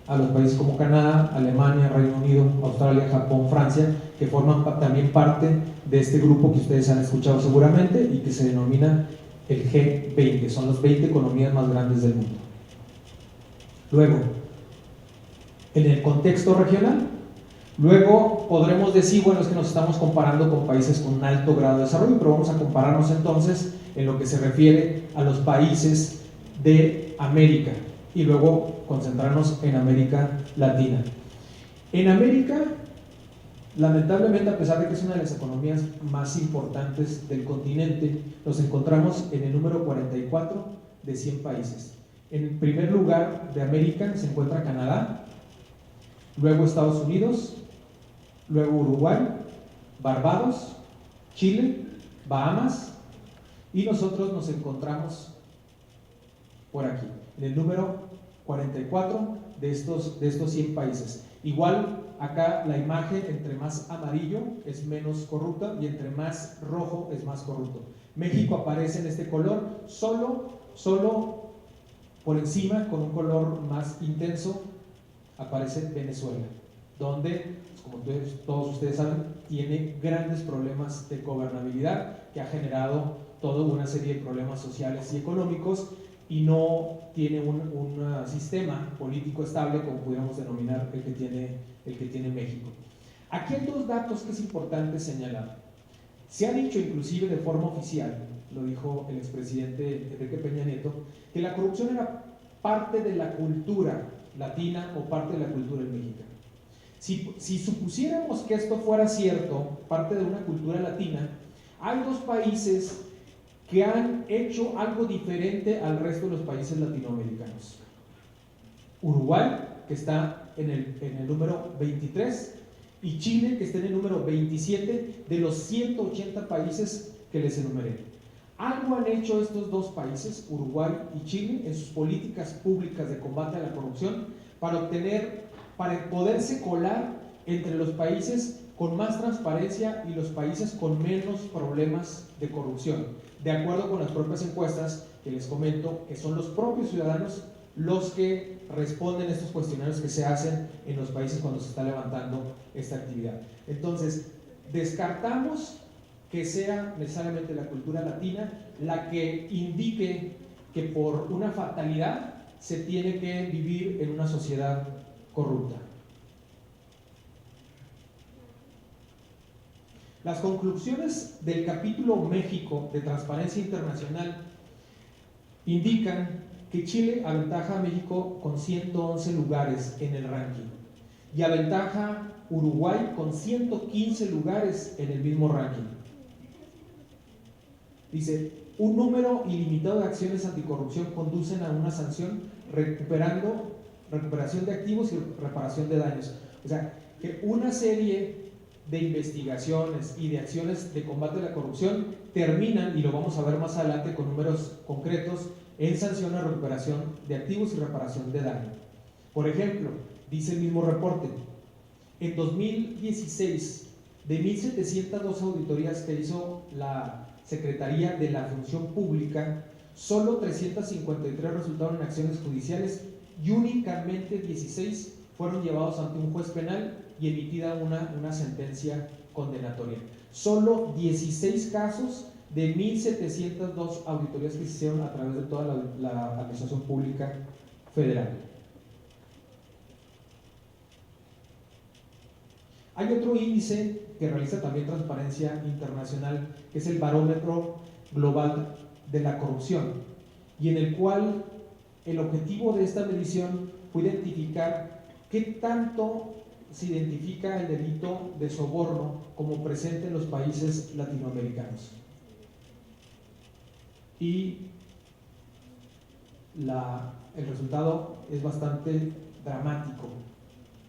a los países como Canadá, Alemania, Reino Unido, Australia, Japón, Francia, que forman también parte de este grupo que ustedes han escuchado seguramente y que se denomina el G20, son las 20 economías más grandes del mundo. Luego, en el contexto regional, luego podremos decir, bueno, es que nos estamos comparando con países con un alto grado de desarrollo, pero vamos a compararnos entonces en lo que se refiere a los países de América y luego concentrarnos en América Latina. En América, lamentablemente, a pesar de que es una de las economías más importantes del continente, nos encontramos en el número 44 de 100 países. En el primer lugar de América se encuentra Canadá, luego Estados Unidos, luego Uruguay, Barbados, Chile, Bahamas, y nosotros nos encontramos por aquí, en el número 44 de estos 100 países. Igual, acá la imagen, entre más amarillo es menos corrupta y entre más rojo es más corrupto. México aparece en este color, solo por encima, con un color más intenso, aparece Venezuela, donde, como todos ustedes saben, tiene grandes problemas de gobernabilidad que ha generado toda una serie de problemas sociales y económicos y no tiene un sistema político estable como pudiéramos denominar el que tiene México. Aquí hay dos datos que es importante señalar. Se ha dicho inclusive de forma oficial, lo dijo el expresidente Enrique Peña Nieto, que la corrupción era parte de la cultura latina o parte de la cultura mexicana. Si supusiéramos que esto fuera cierto, parte de una cultura latina, hay dos países que han hecho algo diferente al resto de los países latinoamericanos. Uruguay, que está en el número 23, y Chile, que está en el número 27 de los 180 países que les enumeré. Algo han hecho estos dos países, Uruguay y Chile, en sus políticas públicas de combate a la corrupción para poderse colar entre los países con más transparencia y los países con menos problemas de corrupción, de acuerdo con las propias encuestas que les comento, que son los propios ciudadanos los que responden a estos cuestionarios que se hacen en los países cuando se está levantando esta actividad. Entonces, descartamos que sea necesariamente la cultura latina la que indique que por una fatalidad se tiene que vivir en una sociedad corrupta. Las conclusiones del capítulo México de Transparencia Internacional indican que Chile aventaja a México con 111 lugares en el ranking y aventaja Uruguay con 115 lugares en el mismo ranking. Dice, un número ilimitado de acciones anticorrupción conducen a una sanción recuperación de activos y reparación de daños. O sea, que una serie de investigaciones y de acciones de combate a la corrupción terminan, y lo vamos a ver más adelante con números concretos, en sanción a recuperación de activos y reparación de daño. Por ejemplo, dice el mismo reporte, en 2016, de 1.702 auditorías que hizo la Secretaría de la Función Pública, solo 353 resultaron en acciones judiciales y únicamente 16 fueron llevados ante un juez penal y emitida una sentencia condenatoria. Solo 16 casos de 1.702 auditorías que se hicieron a través de toda la Administración Pública Federal. Hay otro índice que realiza también Transparencia Internacional, que es el Barómetro Global de la Corrupción, y en el cual el objetivo de esta medición fue identificar qué tanto se identifica el delito de soborno como presente en los países latinoamericanos. Y el resultado es bastante dramático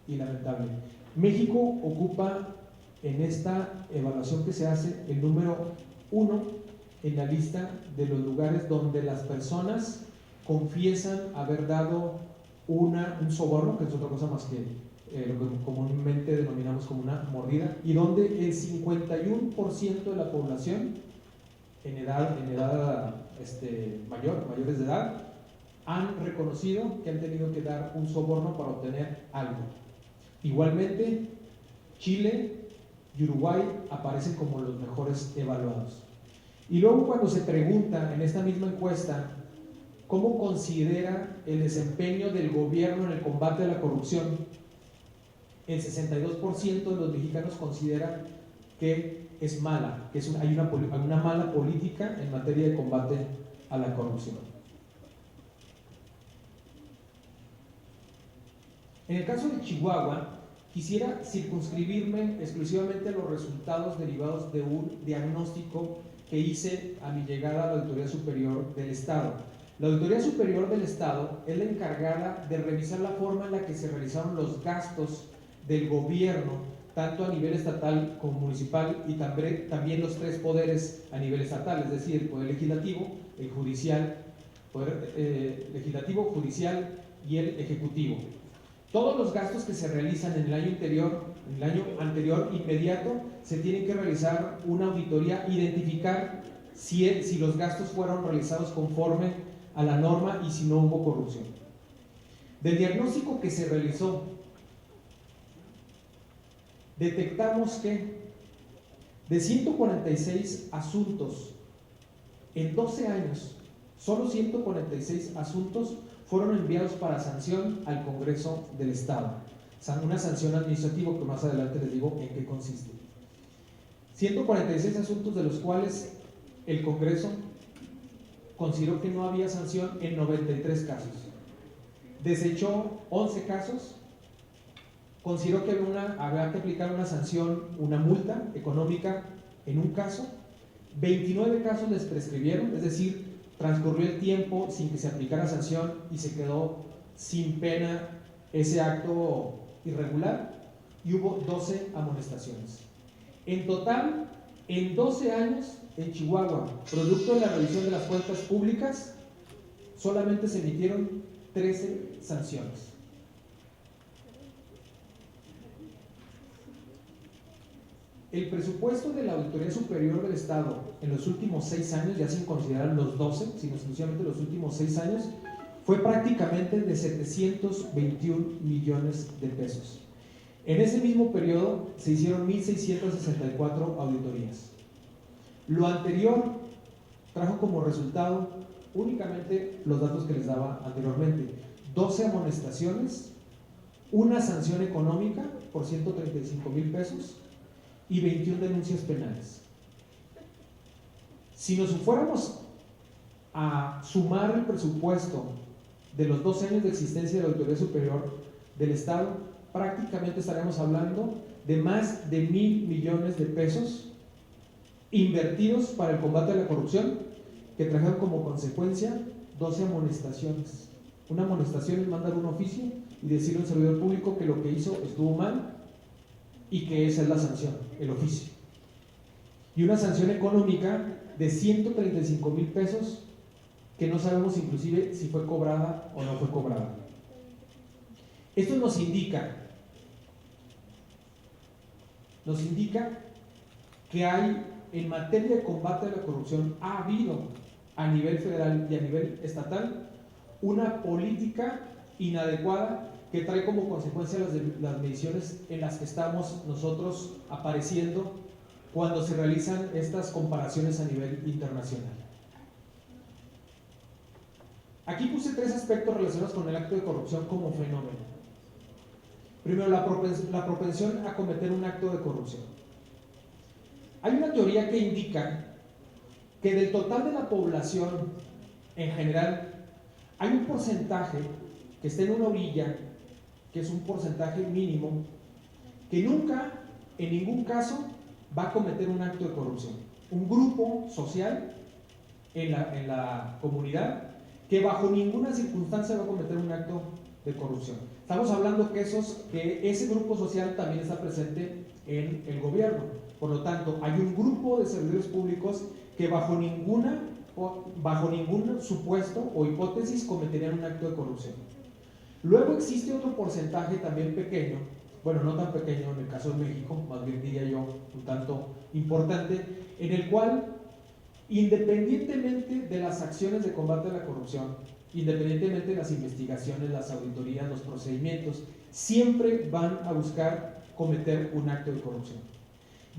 y lamentable. México ocupa en esta evaluación que se hace el número 1 en la lista de los lugares donde las personas confiesan haber dado un soborno, que es otra cosa más que lo que comúnmente denominamos como una mordida, y donde el 51% de la población en edad mayores de edad, han reconocido que han tenido que dar un soborno para obtener algo. Igualmente, Chile y Uruguay aparecen como los mejores evaluados. Y luego, cuando se pregunta en esta misma encuesta cómo considera el desempeño del gobierno en el combate a la corrupción, el 62% de los mexicanos considera que es mala, que hay una mala política en materia de combate a la corrupción. En el caso de Chihuahua, quisiera circunscribirme exclusivamente a los resultados derivados de un diagnóstico que hice a mi llegada a la Auditoría Superior del Estado. La Auditoría Superior del Estado es la encargada de revisar la forma en la que se realizaron los gastos del gobierno, tanto a nivel estatal como municipal, y también los tres poderes a nivel estatal, es decir, el poder legislativo, el judicial, legislativo, judicial y el ejecutivo. Todos los gastos que se realizan en el año anterior inmediato, se tienen que realizar una auditoría, identificar si los gastos fueron realizados conforme a la norma y si no hubo corrupción. Del diagnóstico que se realizó, detectamos que de 146 asuntos en 12 años, solo 146 asuntos fueron enviados para sanción al Congreso del Estado. Una sanción administrativa que más adelante les digo en qué consiste. 146 asuntos, de los cuales el Congreso consideró que no había sanción en 93 casos. Desechó 11 casos, consideró que había que aplicar una sanción, una multa económica en un caso. 29 casos les prescribieron, es decir, transcurrió el tiempo sin que se aplicara sanción y se quedó sin pena ese acto irregular, y hubo 12 amonestaciones. En total, en 12 años, en Chihuahua, producto de la revisión de las cuentas públicas, solamente se emitieron 13 sanciones. El presupuesto de la Auditoría Superior del Estado en los últimos 6 años, ya sin considerar los 12, sino exclusivamente los últimos 6 años, fue prácticamente de 721 millones de pesos. En ese mismo periodo se hicieron 1.664 auditorías. Lo anterior trajo como resultado únicamente los datos que les daba anteriormente: 12 amonestaciones, una sanción económica por 135,000 pesos y 21 denuncias penales. Si nos fuéramos a sumar el presupuesto de los 12 años de existencia de la Auditoría Superior del Estado, prácticamente estaremos hablando de más de 1,000 millones de pesos invertidos para el combate a la corrupción, que trajeron como consecuencia 12 amonestaciones. Una amonestación es mandar un oficio y decirle a un servidor público que lo que hizo estuvo mal y que esa es la sanción, el oficio. Y una sanción económica de 135,000 pesos, que no sabemos inclusive si fue cobrada o no fue cobrada. Esto nos indica que hay, en materia de combate a la corrupción, ha habido a nivel federal y a nivel estatal una política inadecuada que trae como consecuencia las mediciones en las que estamos nosotros apareciendo cuando se realizan estas comparaciones a nivel internacional. Aquí puse 3 aspectos relacionados con el acto de corrupción como fenómeno. Primero, la propensión a cometer un acto de corrupción. Hay una teoría que indica que del total de la población en general hay un porcentaje que está en una orilla, que es un porcentaje mínimo, que nunca, en ningún caso, va a cometer un acto de corrupción. Un grupo social en la comunidad que bajo ninguna circunstancia va a cometer un acto de corrupción. Estamos hablando que ese grupo social también está presente en el gobierno. Por lo tanto, hay un grupo de servidores públicos que bajo ningún supuesto o hipótesis cometerían un acto de corrupción. Luego existe otro porcentaje también pequeño, bueno, no tan pequeño en el caso de México, más bien diría yo un tanto importante, en el cual, independientemente de las acciones de combate a la corrupción independientemente de las investigaciones, las auditorías, los procedimientos, siempre van a buscar cometer un acto de corrupción.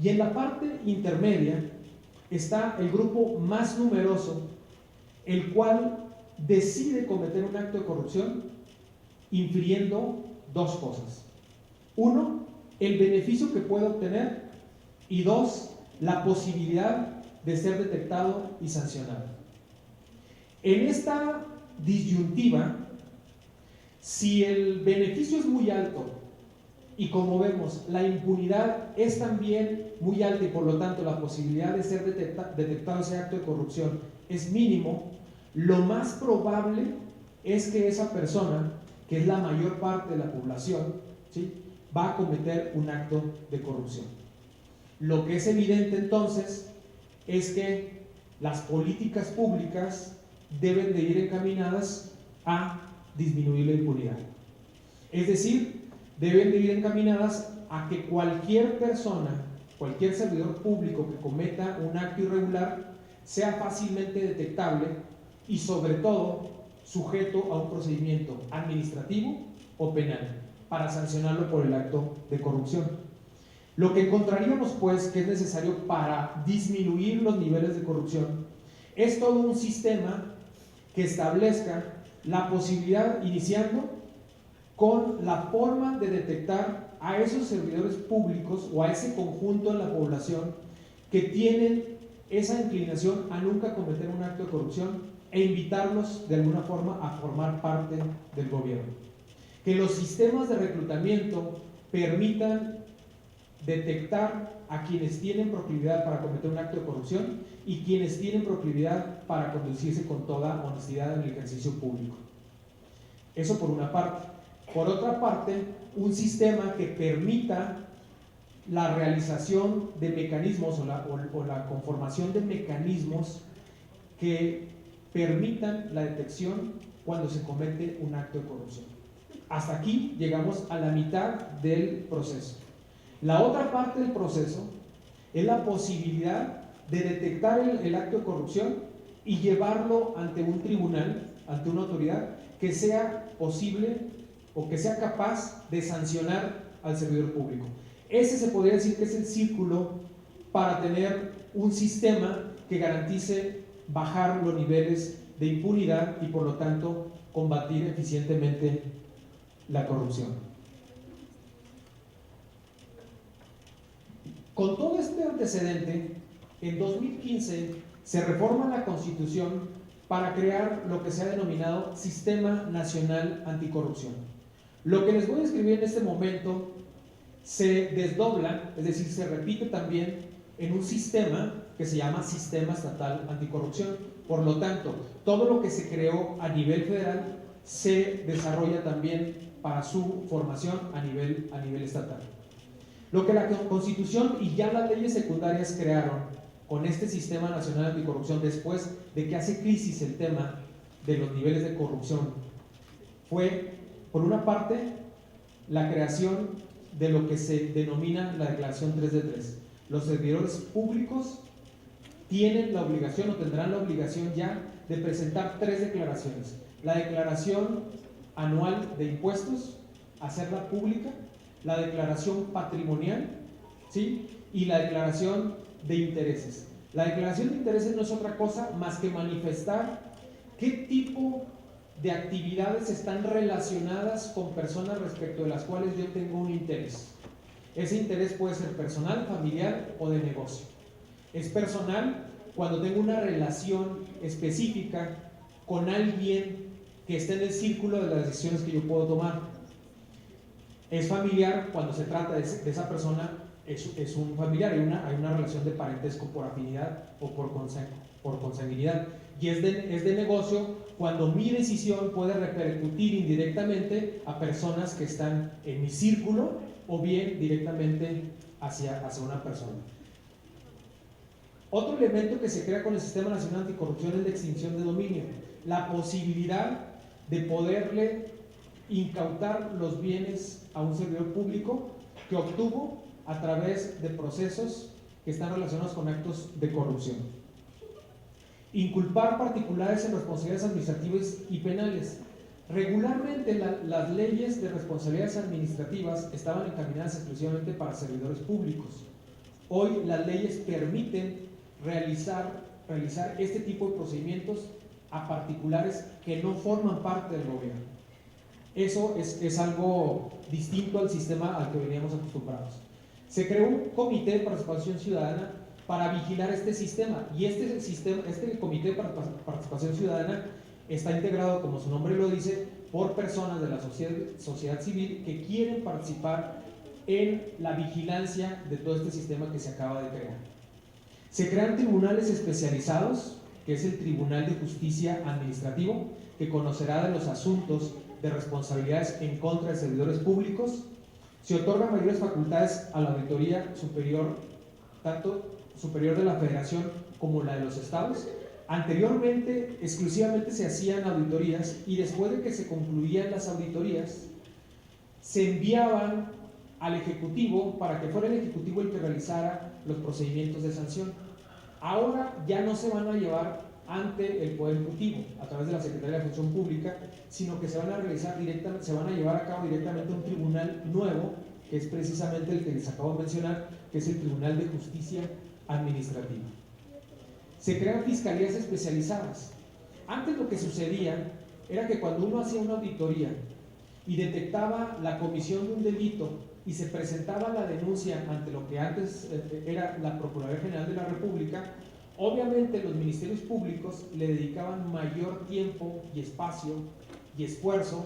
Y en la parte intermedia está el grupo más numeroso, el cual decide cometer un acto de corrupción infiriendo dos cosas. Uno, el beneficio que puede obtener, y dos, la posibilidad de ser detectado y sancionado. En esta disyuntiva, si el beneficio es muy alto y, como vemos, la impunidad es también muy alta y por lo tanto la posibilidad de ser detectado ese acto de corrupción es mínimo, lo más probable es que esa persona, que es la mayor parte de la población, ¿sí?, va a cometer un acto de corrupción. Lo que es evidente entonces es que las políticas públicas deben de ir encaminadas a disminuir la impunidad. Es decir, deben de ir encaminadas a que cualquier persona, cualquier servidor público que cometa un acto irregular sea fácilmente detectable y sobre todo sujeto a un procedimiento administrativo o penal para sancionarlo por el acto de corrupción. Lo que encontraríamos pues que es necesario para disminuir los niveles de corrupción es todo un sistema que establezca la posibilidad, iniciando con la forma de detectar a esos servidores públicos o a ese conjunto en la población que tienen esa inclinación a nunca cometer un acto de corrupción e invitarlos de alguna forma a formar parte del gobierno. Que los sistemas de reclutamiento permitan detectar a quienes tienen proclividad para cometer un acto de corrupción y quienes tienen proclividad para conducirse con toda honestidad en el ejercicio público. Eso por una parte. Por otra parte, un sistema que permita la realización de mecanismos o la conformación de mecanismos que permitan la detección cuando se comete un acto de corrupción. Hasta aquí llegamos a la mitad del proceso. La otra parte del proceso es la posibilidad de detectar el acto de corrupción y llevarlo ante un tribunal, ante una autoridad que sea posible o que sea capaz de sancionar al servidor público. Ese se podría decir que es el círculo para tener un sistema que garantice bajar los niveles de impunidad y por lo tanto combatir eficientemente la corrupción. Con todo este antecedente, en 2015 se reforma la Constitución para crear lo que se ha denominado Sistema Nacional Anticorrupción. Lo que les voy a escribir en este momento se desdobla, es decir, se repite también en un sistema que se llama Sistema Estatal Anticorrupción. Por lo tanto, todo lo que se creó a nivel federal se desarrolla también para su formación a nivel estatal. Lo que la Constitución y ya las leyes secundarias crearon con este Sistema Nacional Anticorrupción, después de que hace crisis el tema de los niveles de corrupción, fue, por una parte, la creación de lo que se denomina la Declaración 3 de 3. Los servidores públicos tienen la obligación o tendrán la obligación ya de presentar 3 declaraciones. La declaración anual de impuestos, hacerla pública, la declaración patrimonial, ¿sí?, y la declaración de intereses. La declaración de intereses no es otra cosa más que manifestar qué tipo de actividades están relacionadas con personas respecto de las cuales yo tengo un interés. Ese interés puede ser personal, familiar o de negocio. Es personal cuando tengo una relación específica con alguien que esté en el círculo de las decisiones que yo puedo tomar. Es familiar cuando se trata de esa persona, es un familiar, hay una relación de parentesco por afinidad o por consanguinidad. Y es de negocio cuando mi decisión puede repercutir indirectamente a personas que están en mi círculo o bien directamente hacia una persona. Otro elemento que se crea con el Sistema Nacional Anticorrupción es la extinción de dominio, la posibilidad de poderle incautar los bienes a un servidor público que obtuvo a través de procesos que están relacionados con actos de corrupción. Inculpar particulares en responsabilidades administrativas y penales. Regularmente las leyes de responsabilidades administrativas estaban encaminadas exclusivamente para servidores públicos. Hoy las leyes permiten realizar este tipo de procedimientos a particulares que no forman parte del gobierno. Eso es algo distinto al sistema al que veníamos acostumbrados. Se creó un comité de participación ciudadana para vigilar este sistema, y este comité de participación ciudadana está integrado, como su nombre lo dice, por personas de la sociedad civil que quieren participar en la vigilancia de todo este sistema que se acaba de crear. Se crean tribunales especializados, que es el Tribunal de Justicia Administrativo, que conocerá de los asuntos de responsabilidades en contra de servidores públicos. Se otorgan mayores facultades a la Auditoría Superior, tanto superior de la Federación como la de los estados. Anteriormente exclusivamente se hacían auditorías, y después de que se concluían las auditorías se enviaban al Ejecutivo para que fuera el Ejecutivo el que realizara los procedimientos de sanción. Ahora ya no se van a llevar ante el Poder Ejecutivo a través de la Secretaría de Función Pública, sino que se van a llevar a cabo directamente un tribunal nuevo, que es precisamente el que les acabo de mencionar, que es el Tribunal de Justicia Administrativa. Se crean fiscalías especializadas. Antes lo que sucedía era que cuando uno hacía una auditoría y detectaba la comisión de un delito y se presentaba la denuncia ante lo que antes era la Procuraduría General de la República, obviamente los ministerios públicos le dedicaban mayor tiempo y espacio y esfuerzo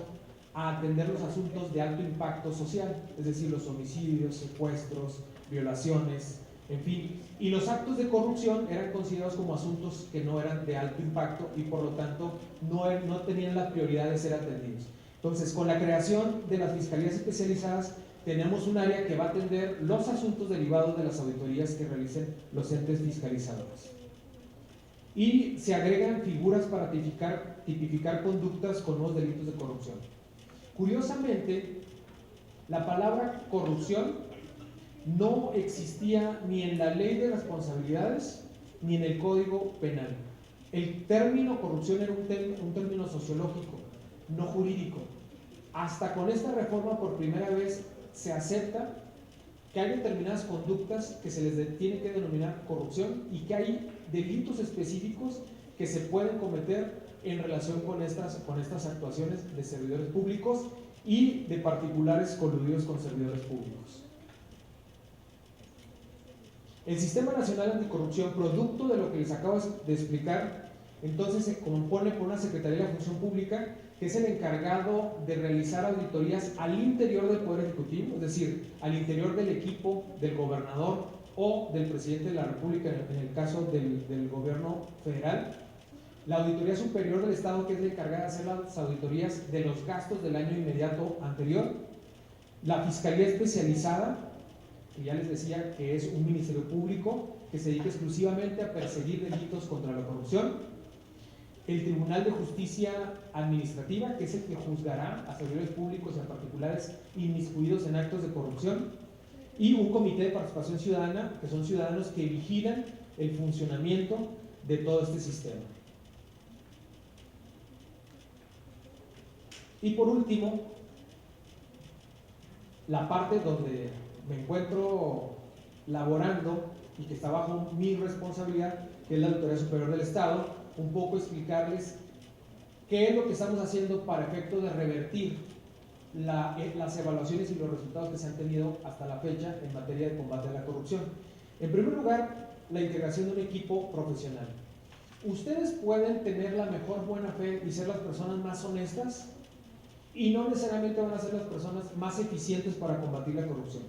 a atender los asuntos de alto impacto social, es decir, los homicidios, secuestros, violaciones, en fin, y los actos de corrupción eran considerados como asuntos que no eran de alto impacto y por lo tanto no tenían la prioridad de ser atendidos. Entonces, con la creación de las fiscalías especializadas, tenemos un área que va a atender los asuntos derivados de las auditorías que realicen los entes fiscalizadores. Y se agregan figuras para tipificar conductas con nuevos delitos de corrupción. Curiosamente, la palabra corrupción no existía ni en la Ley de Responsabilidades ni en el Código Penal. El término corrupción era un término sociológico, no jurídico. Hasta con esta reforma por primera vez se acepta que hay determinadas conductas que se les tiene que denominar corrupción y que hay delitos específicos que se pueden cometer en relación con estas actuaciones de servidores públicos y de particulares coludidos con servidores públicos. El Sistema Nacional Anticorrupción, producto de lo que les acabo de explicar, entonces se compone por una Secretaría de la Función Pública, que es el encargado de realizar auditorías al interior del Poder Ejecutivo, es decir, al interior del equipo del gobernador o del presidente de la República, en el caso del gobierno federal. La Auditoría Superior del Estado, que es la encargada de hacer las auditorías de los gastos del año inmediato anterior. La Fiscalía Especializada, que ya les decía que es un ministerio público que se dedica exclusivamente a perseguir delitos contra la corrupción. El Tribunal de Justicia Administrativa, que es el que juzgará a servidores públicos y a particulares inmiscuidos en actos de corrupción. Y un comité de participación ciudadana, que son ciudadanos que vigilan el funcionamiento de todo este sistema. Y por último, la parte donde me encuentro laborando y que está bajo mi responsabilidad, que es la Auditoría Superior del Estado, un poco explicarles qué es lo que estamos haciendo para efecto de revertir las evaluaciones y los resultados que se han tenido hasta la fecha en materia de combate a la corrupción. En primer lugar, la integración de un equipo profesional. Ustedes pueden tener la mejor buena fe y ser las personas más honestas, y no necesariamente van a ser las personas más eficientes para combatir la corrupción.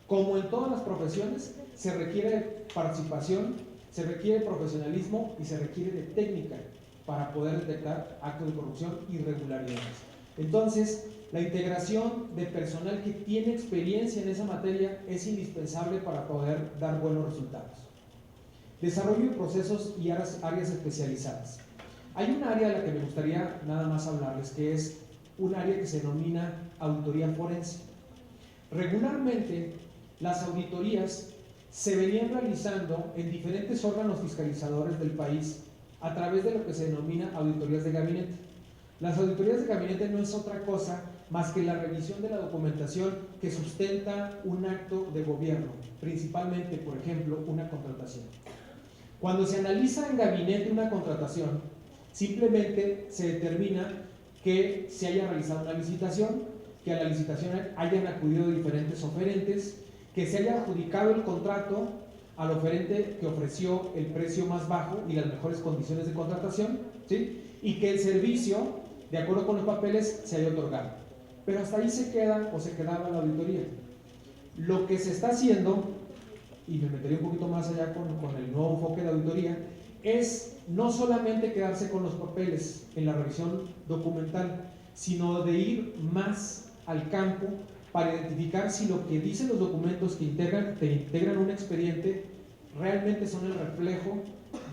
Como en todas las profesiones, se requiere participación, se requiere profesionalismo y se requiere de técnica para poder detectar actos de corrupción y irregularidades. Entonces, la integración de personal que tiene experiencia en esa materia es indispensable para poder dar buenos resultados. Desarrollo de procesos y áreas especializadas. Hay un área a la que me gustaría nada más hablarles, que es un área que se denomina auditoría forense. Regularmente, las auditorías se venían realizando en diferentes órganos fiscalizadores del país a través de lo que se denomina auditorías de gabinete. Las auditorías de gabinete no es otra cosa más que la revisión de la documentación que sustenta un acto de gobierno, principalmente, por ejemplo, una contratación. Cuando se analiza en gabinete una contratación, simplemente se determina que se haya realizado una licitación, que a la licitación hayan acudido diferentes oferentes, que se haya adjudicado el contrato al oferente que ofreció el precio más bajo y las mejores condiciones de contratación, ¿sí? Y que el servicio, de acuerdo con los papeles, se haya otorgado. Pero hasta ahí se queda o se quedaba la auditoría. Lo que se está haciendo, y me metería un poquito más allá con el nuevo enfoque de auditoría, es no solamente quedarse con los papeles en la revisión documental, sino de ir más al campo para identificar si lo que dicen los documentos que integran un expediente realmente son el reflejo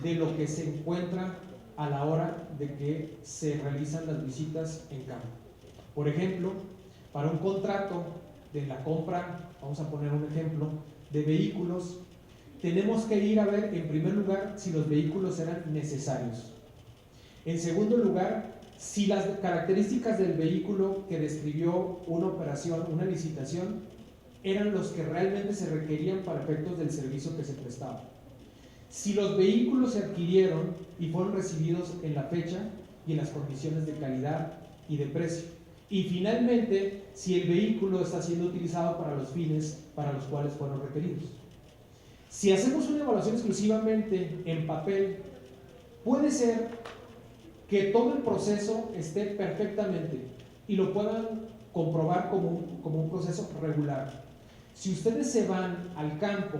de lo que se encuentra a la hora de que se realizan las visitas en campo. Por ejemplo, para un contrato de la compra, vamos a poner un ejemplo, de vehículos, tenemos que ir a ver en primer lugar si los vehículos eran necesarios. En segundo lugar, si las características del vehículo que describió una operación, una licitación, eran los que realmente se requerían para efectos del servicio que se prestaba. Si los vehículos se adquirieron y fueron recibidos en la fecha y en las condiciones de calidad y de precio. Y finalmente, si el vehículo está siendo utilizado para los fines para los cuales fueron requeridos. Si hacemos una evaluación exclusivamente en papel, puede ser que todo el proceso esté perfectamente y lo puedan comprobar como un proceso regular. Si ustedes se van al campo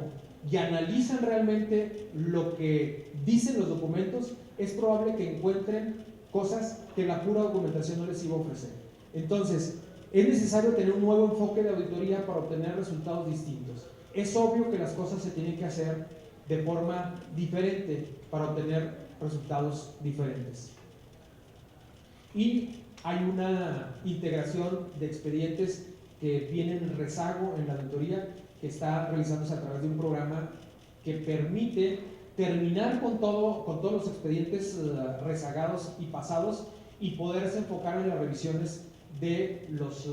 y analizan realmente lo que dicen los documentos, es probable que encuentren cosas que la pura documentación no les iba a ofrecer. Entonces, es necesario tener un nuevo enfoque de auditoría para obtener resultados distintos. Es obvio que las cosas se tienen que hacer de forma diferente para obtener resultados diferentes. Y hay una integración de expedientes que vienen en rezago en la auditoría, que está realizándose a través de un programa que permite terminar con todos los expedientes rezagados y pasados y poderse enfocar en las revisiones de los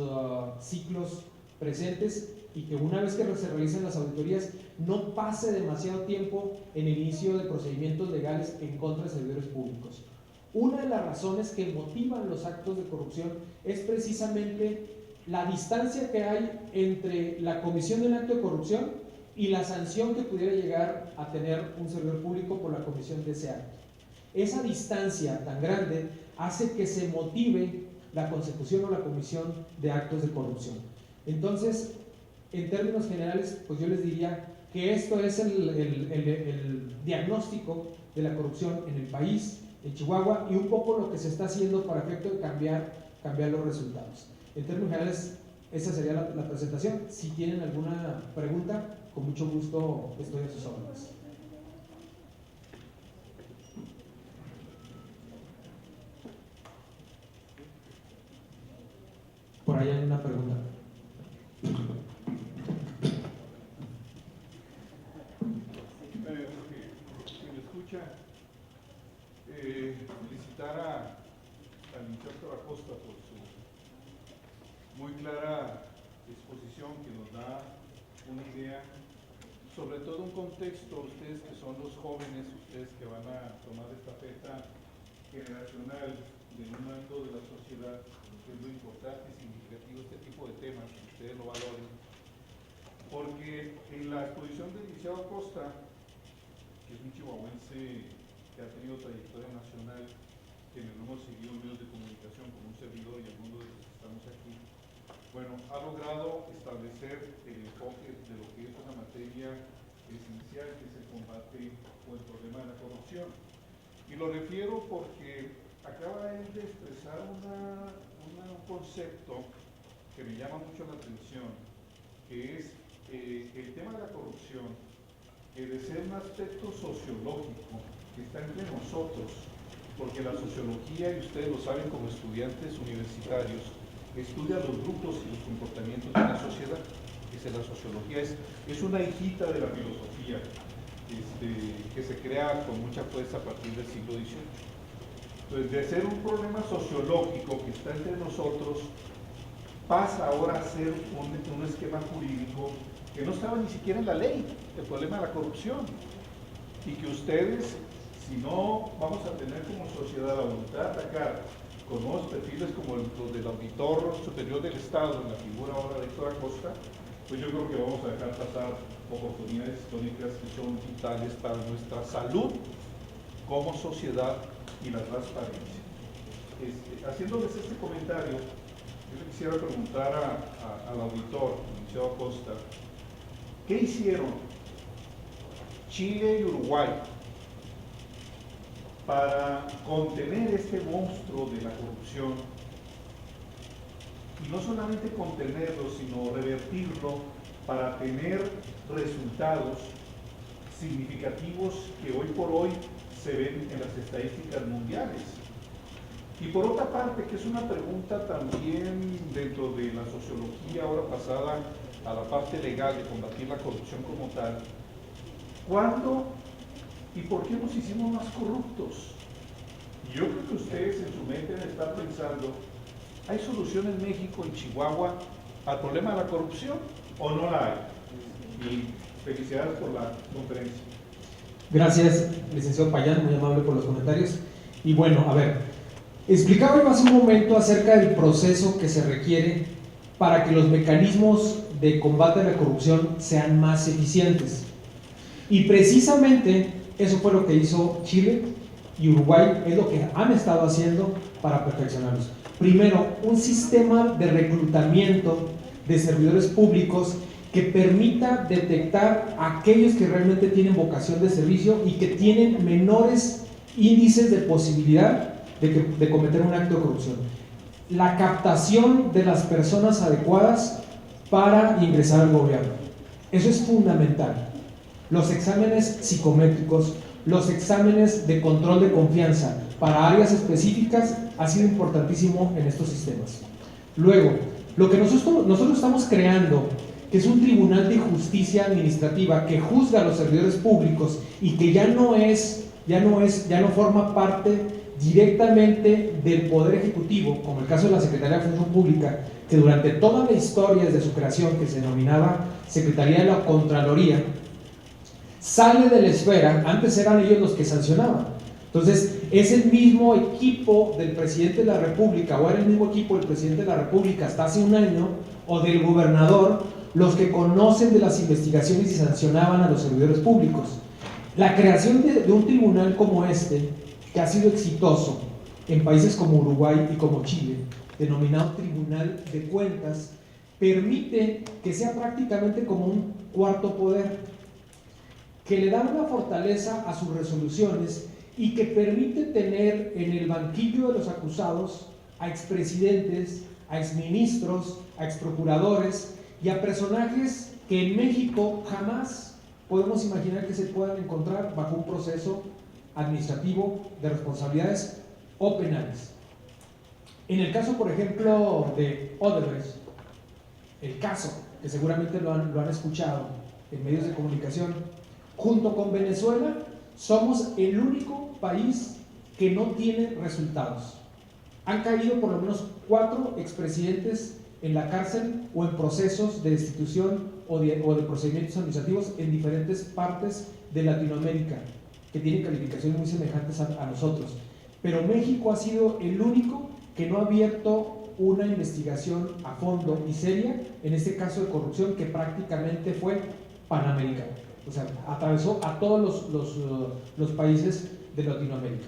ciclos presentes, y que una vez que se realicen las auditorías no pase demasiado tiempo en el inicio de procedimientos legales en contra de servidores públicos. Una de las razones que motivan los actos de corrupción es precisamente la distancia que hay entre la comisión del acto de corrupción y la sanción que pudiera llegar a tener un servidor público por la comisión de ese acto. Esa distancia tan grande hace que se motive la consecución o la comisión de actos de corrupción. Entonces, en términos generales, pues yo les diría que esto es el diagnóstico de la corrupción en el país, en Chihuahua, y un poco lo que se está haciendo para efecto de cambiar los resultados. En términos generales, esa sería la presentación. Si tienen alguna pregunta, con mucho gusto estoy a sus órdenes. Por ahí hay una pregunta. Quien escucha, felicitar al licenciado Acosta por su muy clara exposición que nos da una idea, sobre todo un contexto, ustedes que son los jóvenes, ustedes que van a tomar esta estafeta generacional del mando de la sociedad, que es lo importante y significativo este tipo de temas, que ustedes lo valoren, porque en la exposición del licenciado Acosta, que es un chihuahuense que ha tenido trayectoria nacional, que lo hemos seguido en medios de comunicación como un servidor y algunos de los que estamos aquí, bueno, ha logrado establecer el enfoque de lo que es una materia esencial, que es el combate o el problema de la corrupción. Y lo refiero porque acaba él de expresar un concepto que me llama mucho la atención, que es el tema de la corrupción, que de ser un aspecto sociológico que está entre nosotros, porque la sociología, y ustedes lo saben como estudiantes universitarios, estudia los grupos y los comportamientos de la sociedad. La sociología es una hijita de la filosofía. que se crea con mucha fuerza a partir del siglo XVIII. Entonces, de ser un problema sociológico que está entre nosotros, pasa ahora a ser un esquema jurídico que no estaba ni siquiera en la ley, el problema de la corrupción. Y que ustedes, si no vamos a tener como sociedad la voluntad de atacar con nuevos perfiles como los del auditor superior del Estado, en la figura ahora de Héctor Acosta, pues yo creo que vamos a dejar pasar oportunidades históricas que son vitales para nuestra salud como sociedad y la transparencia. Haciéndoles este comentario, yo le quisiera preguntar al auditor, al licenciado Acosta, ¿qué hicieron Chile y Uruguay para contener este monstruo de la corrupción? Y no solamente contenerlo, sino revertirlo para tener resultados significativos que hoy por hoy se ven en las estadísticas mundiales. Y por otra parte, que es una pregunta también dentro de la sociología, ahora pasada a la parte legal de combatir la corrupción como tal, ¿cuándo y por qué nos hicimos más corruptos? Y yo creo que ustedes en su mente deben estar pensando, ¿hay solución en México, en Chihuahua, al problema de la corrupción o no la hay? Y felicidades por la conferencia. Gracias, licenciado Payán, muy amable por los comentarios. Y bueno, a ver, explicaba yo hace un momento acerca del proceso que se requiere para que los mecanismos de combate a la corrupción sean más eficientes. Y precisamente eso fue lo que hizo Chile y Uruguay, es lo que han estado haciendo para perfeccionarlos. Primero, un sistema de reclutamiento de servidores públicos que permita detectar a aquellos que realmente tienen vocación de servicio y que tienen menores índices de posibilidad de cometer un acto de corrupción. La captación de las personas adecuadas para ingresar al gobierno. Eso es fundamental. Los exámenes psicométricos, los exámenes de control de confianza para áreas específicas ha sido importantísimo en estos sistemas. Luego, lo que nosotros estamos creando, que es un tribunal de justicia administrativa que juzga a los servidores públicos y que ya no forma parte directamente del Poder Ejecutivo, como el caso de la Secretaría de Función Pública, que durante toda la historia desde su creación, que se denominaba Secretaría de la Contraloría, sale de la esfera. Antes eran ellos los que sancionaban. Entonces, es el mismo equipo del presidente de la República, o era el mismo equipo del presidente de la República hasta hace un año, o del gobernador, los que conocen de las investigaciones y sancionaban a los servidores públicos. La creación de un tribunal como este, que ha sido exitoso en países como Uruguay y como Chile, denominado Tribunal de Cuentas, permite que sea prácticamente como un cuarto poder, que le da una fortaleza a sus resoluciones y que permite tener en el banquillo de los acusados a expresidentes, a exministros, a exprocuradores y a personajes que en México jamás podemos imaginar que se puedan encontrar bajo un proceso administrativo de responsabilidades o penales. En el caso, por ejemplo, de Odebrecht, el caso, que seguramente lo han escuchado en medios de comunicación, junto con Venezuela, somos el único país que no tiene resultados. Han caído por lo menos 4 expresidentes en la cárcel o en procesos de destitución o de procedimientos administrativos en diferentes partes de Latinoamérica, que tienen calificaciones muy semejantes a nosotros. Pero México ha sido el único que no ha abierto una investigación a fondo y seria en este caso de corrupción que prácticamente fue panamericano. O sea, atravesó a todos los países de Latinoamérica.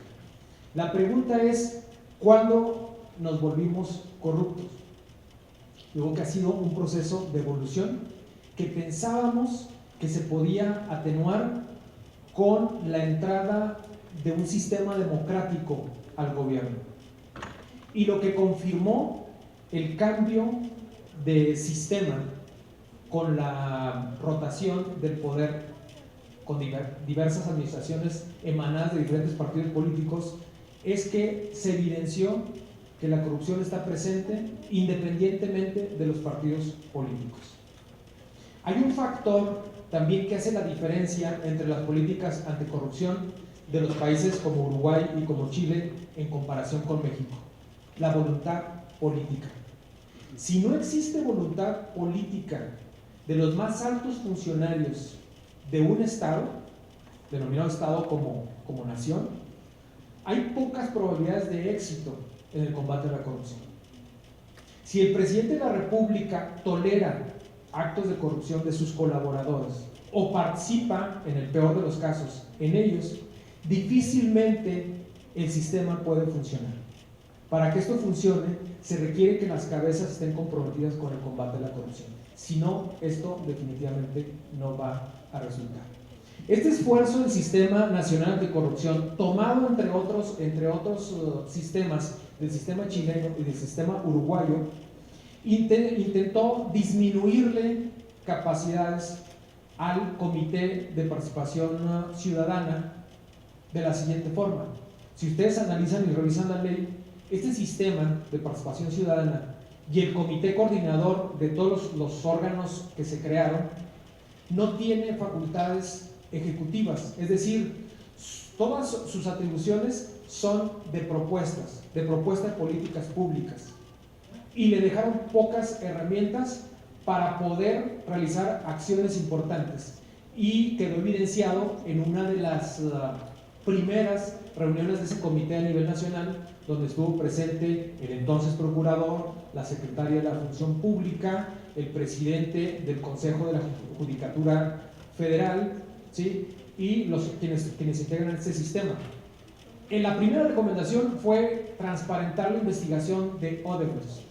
La pregunta es, ¿cuándo nos volvimos corruptos? Digo que ha sido un proceso de evolución que pensábamos que se podía atenuar con la entrada de un sistema democrático al gobierno. Y lo que confirmó el cambio de sistema con la rotación del poder, con diversas administraciones emanadas de diferentes partidos políticos, es que se evidenció que la corrupción está presente independientemente de los partidos políticos. Hay un factor también que hace la diferencia entre las políticas anticorrupción de los países como Uruguay y como Chile en comparación con México: la voluntad política. Si no existe voluntad política de los más altos funcionarios de un Estado, denominado Estado como nación, hay pocas probabilidades de éxito en el combate a la corrupción. Si el presidente de la República tolera actos de corrupción de sus colaboradores o participa, en el peor de los casos, en ellos, difícilmente el sistema puede funcionar. Para que esto funcione, se requiere que las cabezas estén comprometidas con el combate a la corrupción. Si no, esto definitivamente no va a resultar. Este esfuerzo del Sistema Nacional Anticorrupción, tomado entre otros sistemas, del sistema chileno y del sistema uruguayo, intentó disminuirle capacidades al Comité de Participación Ciudadana de la siguiente forma. Si ustedes analizan y revisan la ley, este sistema de participación ciudadana y el comité coordinador de todos los órganos que se crearon no tiene facultades ejecutivas, es decir, todas sus atribuciones son de propuestas de políticas públicas, y le dejaron pocas herramientas para poder realizar acciones importantes, y quedó evidenciado en una de las primeras reuniones de ese comité a nivel nacional, donde estuvo presente el entonces procurador, la secretaria de la Función Pública, el presidente del Consejo de la Judicatura Federal, ¿sí? Y quienes integran este sistema. En la primera recomendación fue transparentar la investigación de Odebrecht,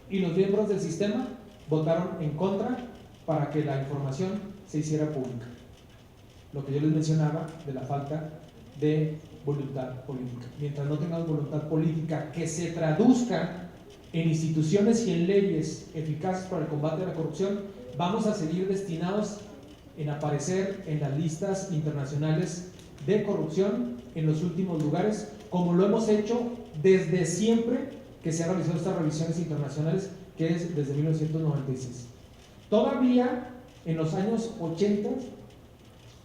y los miembros del sistema votaron en contra para que la información se hiciera pública. Lo que yo les mencionaba de la falta de voluntad política. Mientras no tengamos voluntad política que se traduzca en instituciones y en leyes eficaces para el combate a la corrupción, vamos a seguir destinados en aparecer en las listas internacionales de corrupción en los últimos lugares, como lo hemos hecho desde siempre que se han realizado estas revisiones internacionales, que es desde 1996. Todavía en los años 80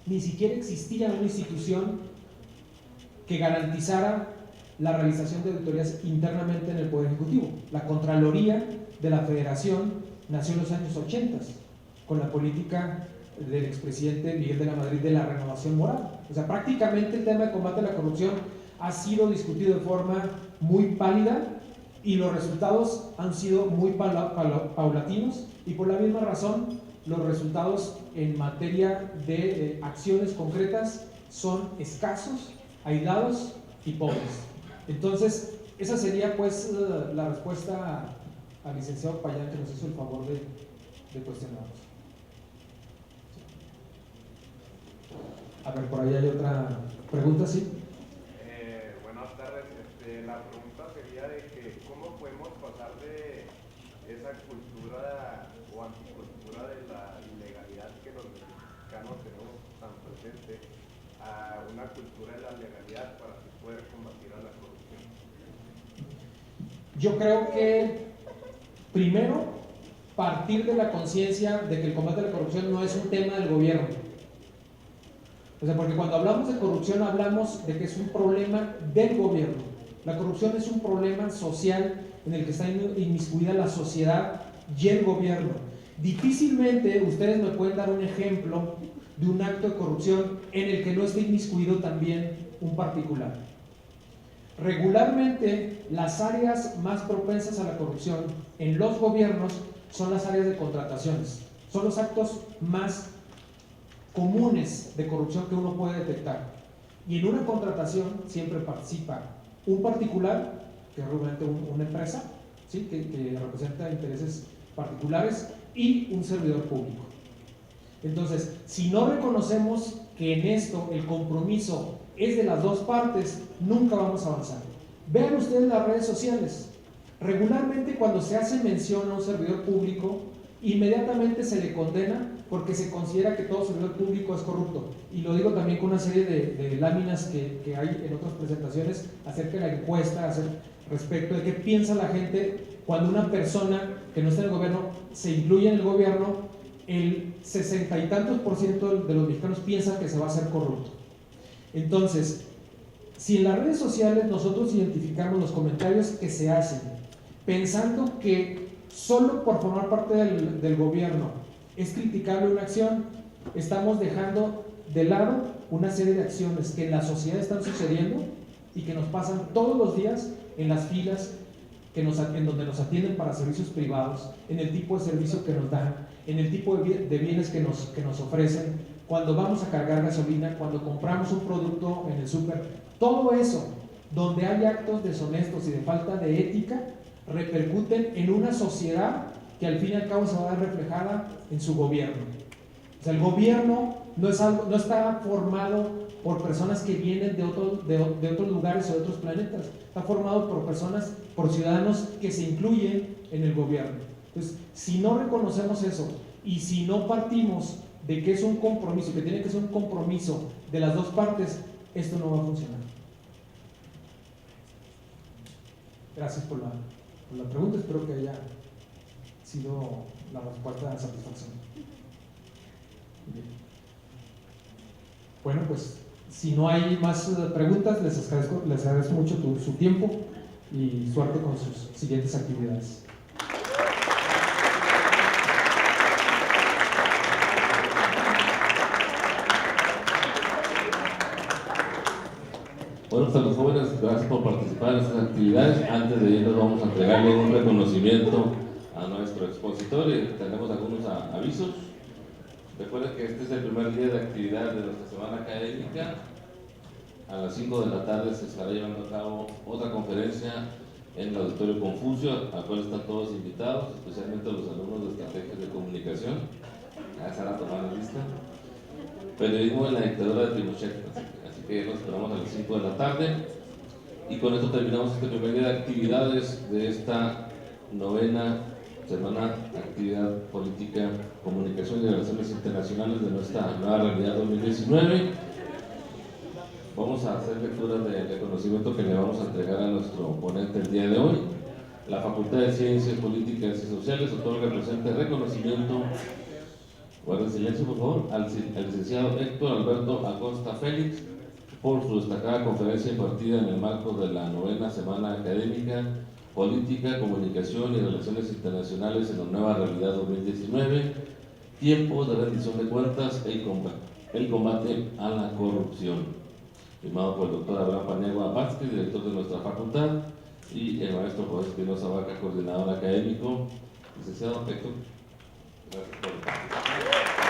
ni siquiera existía una institución que garantizara la realización de auditorías internamente en el Poder Ejecutivo. La Contraloría de la Federación nació en los años 80 con la política del expresidente Miguel de la Madrid de la renovación moral. O sea, prácticamente el tema de combate a la corrupción ha sido discutido de forma muy pálida, y los resultados han sido muy paulatinos, y por la misma razón los resultados en materia de acciones concretas son escasos, aislados y pobres. Entonces, esa sería pues la respuesta al licenciado Payán, que nos hizo el favor de cuestionarnos. A ver, por ahí hay otra pregunta, ¿sí? Buenas tardes. La pregunta sería de que ¿cómo podemos pasar de esa cultura o anticultura de la ilegalidad que los mexicanos tenemos tan presente a una cultura de la legalidad para poder combatir a la corrupción? Yo creo que primero partir de la conciencia de que el combate a la corrupción no es un tema del gobierno. O sea, porque cuando hablamos de corrupción hablamos de que es un problema del gobierno. La corrupción es un problema social en el que está inmiscuida la sociedad y el gobierno. Difícilmente ustedes me pueden dar un ejemplo de un acto de corrupción en el que no esté inmiscuido también un particular. Regularmente, las áreas más propensas a la corrupción en los gobiernos son las áreas de contrataciones. Son los actos más comunes de corrupción que uno puede detectar. Y en una contratación siempre participa un particular, que es realmente una empresa, ¿sí? que representa intereses particulares, y un servidor público. Entonces, si no reconocemos que en esto el compromiso es de las dos partes, nunca vamos a avanzar. Vean ustedes las redes sociales. Regularmente, cuando se hace mención a un servidor público, inmediatamente se le condena porque se considera que todo servidor público es corrupto. Y lo digo también con una serie de láminas que hay en otras presentaciones acerca de la encuesta, respecto de qué piensa la gente cuando una persona que no está en el gobierno se incluye en el gobierno. el 60 y tantos % de los mexicanos piensan que se va a hacer corrupto. Entonces, si en las redes sociales nosotros identificamos los comentarios que se hacen pensando que solo por formar parte del gobierno es criticable una acción, estamos dejando de lado una serie de acciones que en la sociedad están sucediendo y que nos pasan todos los días en las filas en donde nos atienden para servicios privados, en el tipo de servicio que nos dan, en el tipo de bienes que nos ofrecen, cuando vamos a cargar gasolina, cuando compramos un producto en el súper. Todo eso, donde hay actos deshonestos y de falta de ética, repercuten en una sociedad que al fin y al cabo se va a ver reflejada en su gobierno. O sea, el gobierno no está formado por personas que vienen de otros lugares o de otros planetas, está formado por ciudadanos que se incluyen en el gobierno. Entonces, si no reconocemos eso y si no partimos de que es un compromiso, que tiene que ser un compromiso de las dos partes, esto no va a funcionar. Gracias por la pregunta, espero que haya sido la respuesta de satisfacción. Bien. Bueno, pues si no hay más preguntas, les agradezco mucho su tiempo y suerte con sus siguientes actividades. Bueno, pues a los jóvenes, gracias por participar en estas actividades. Antes de irnos vamos a entregarle un reconocimiento a nuestro expositor y tenemos algunos avisos. Recuerden que este es el primer día de actividad de nuestra semana académica. A las 5 de la tarde se estará llevando a cabo otra conferencia en el Auditorio Confucio, a cual están todos invitados, especialmente los alumnos de Estrategias de Comunicación. Ya estará tomando lista. Periodismo en la dictadura de Pinochet. Así que nos esperamos a las 5 de la tarde. Y con esto terminamos este primer día de actividades de esta novena semana actividad política, comunicación y relaciones internacionales de nuestra nueva realidad 2019. Vamos a hacer lectura del reconocimiento que le vamos a entregar a nuestro ponente el día de hoy. La Facultad de Ciencias Políticas y Sociales otorga el presente reconocimiento, guarden silencio por favor, al licenciado Héctor Alberto Acosta Félix por su destacada conferencia impartida en el marco de la novena semana académica Política, Comunicación y Relaciones Internacionales en la Nueva Realidad 2019, tiempos de rendición de cuentas e el combate a la corrupción, firmado por el doctor Abraham Paniagua Vázquez, director de nuestra facultad, y el maestro José Espinosa Vaca, coordinador académico. Licenciado Héctor, gracias por participar.